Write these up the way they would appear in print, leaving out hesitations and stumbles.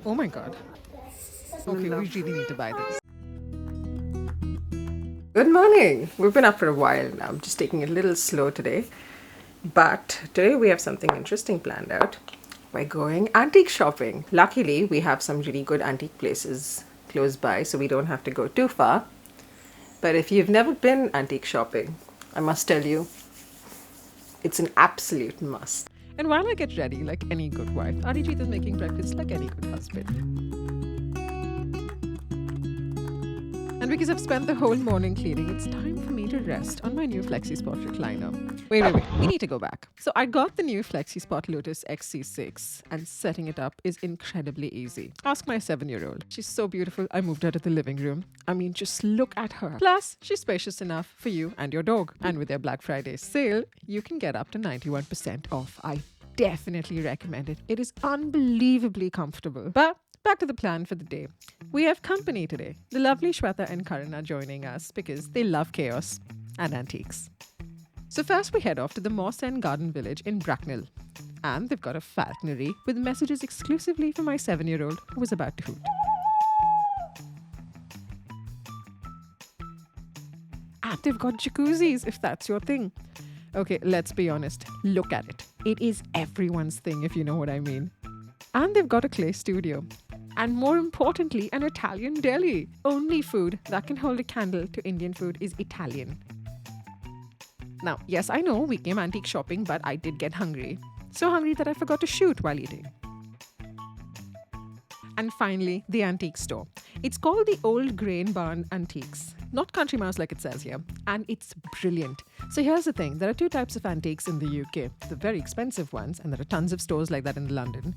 Oh my god. Okay, we really need to buy this. Good morning. We've been up for a while now. I'm just taking it a little slow today. But today we have something interesting planned out. We're going antique shopping. Luckily, we have some really good antique places close by, so we don't have to go too far. But if you've never been antique shopping, I must tell you, it's an absolute must. And while I get ready like any good wife, Arijit is making breakfast like any good husband. And because I've spent the whole morning cleaning, it's time for me to rest on my new flexispot recliner. Wait, we need to go back. So I got the new flexispot Lotus XC6 and setting it up is incredibly easy. Ask my 7-year-old. She's so beautiful, I moved her to the living room. I mean, just look at her. Plus, she's spacious enough for you and your dog. And with their Black Friday sale, you can get up to 91% off. I definitely recommend it. It is unbelievably comfortable. But back to the plan for the day. We have company today. The lovely Shweta and Karan are joining us because they love chaos and antiques. So first we head off to the Moss End Garden Village in Bracknell. And they've got a falconry with messages exclusively for my 7-year-old who was about to hoot. And they've got jacuzzis if that's your thing. Okay, let's be honest. Look at it. It is everyone's thing if you know what I mean. And they've got a clay studio. And more importantly, an Italian deli. Only food that can hold a candle to Indian food is Italian. Now, yes, I know we came antique shopping, but I did get hungry. So hungry that I forgot to shoot while eating. And finally, the antique store. It's called the Old Grain Barn Antiques. Not Country Mouse like it says here. And it's brilliant. So here's the thing. There are two types of antiques in the UK. The very expensive ones, and there are tons of stores like that in London.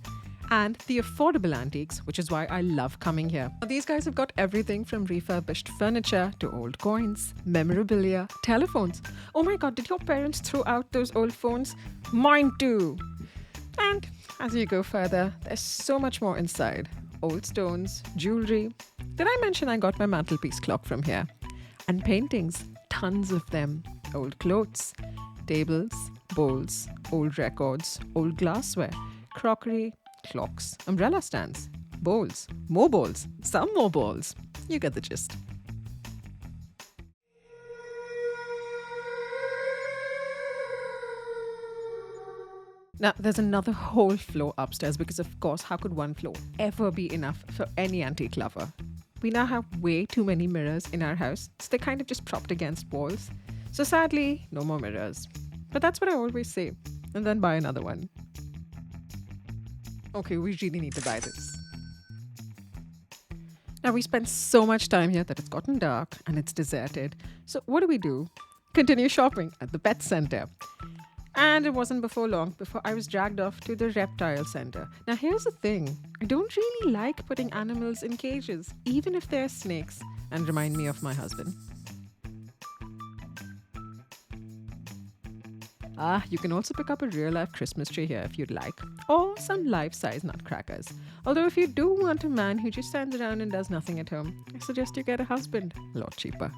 And the affordable antiques, which is why I love coming here. These guys have got everything from refurbished furniture to old coins, memorabilia, telephones. Oh my god, did your parents throw out those old phones? Mine too! And as you go further, there's so much more inside. Old stones, jewelry. Did I mention I got my mantelpiece clock from here? And paintings, tons of them. Old clothes, tables, bowls, old records, old glassware, crockery, clocks, umbrella stands, bowls, more bowls, some more bowls. You get the gist. Now, there's another whole floor upstairs because, of course, how could one floor ever be enough for any antique lover? We now have way too many mirrors in our house, so they're kind of just propped against walls. So sadly, no more mirrors. But that's what I always say, and then buy another one. Okay, we really need to buy this. Now, we spent so much time here that it's gotten dark and it's deserted. So what do? Continue shopping at the pet center. And it wasn't before long before I was dragged off to the reptile center. Now, here's the thing. I don't really like putting animals in cages, even if they're snakes, and remind me of my husband. You can also pick up a real-life Christmas tree here if you'd like, or some life-size nutcrackers. Although if you do want a man who just stands around and does nothing at home, I suggest you get a husband. A lot cheaper.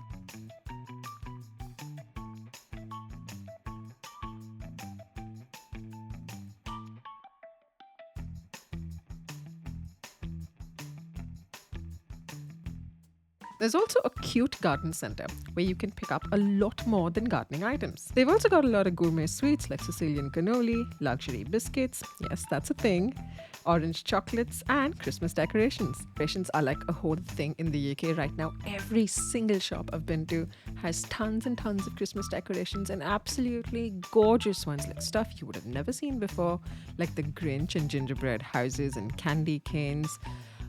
There's also a cute garden center where you can pick up a lot more than gardening items. They've also got a lot of gourmet sweets like Sicilian cannoli, luxury biscuits, yes, that's a thing, orange chocolates, and Christmas decorations. Decorations are like a whole thing in the UK right now. Every single shop I've been to has tons and tons of Christmas decorations and absolutely gorgeous ones, like stuff you would have never seen before, like the Grinch and gingerbread houses and candy canes.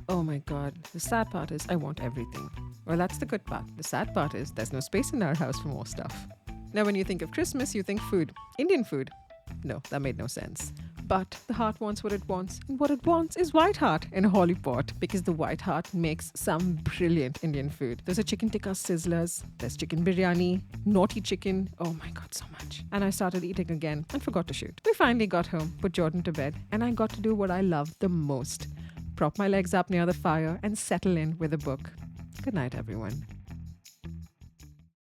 Oh my god, the sad part is I want everything. Well, that's the good part. The sad part is there's no space in our house for more stuff. Now, when you think of Christmas, you think food. Indian food. No, that made no sense. But the heart wants what it wants. And what it wants is white heart in a holy pot. Because the white heart makes some brilliant Indian food. There's a chicken tikka sizzlers. There's chicken biryani. Naughty chicken. Oh my god, so much. And I started eating again and forgot to shoot. We finally got home, put Jordan to bed. And I got to do what I love the most. Prop my legs up near the fire and settle in with a book. Good night, everyone.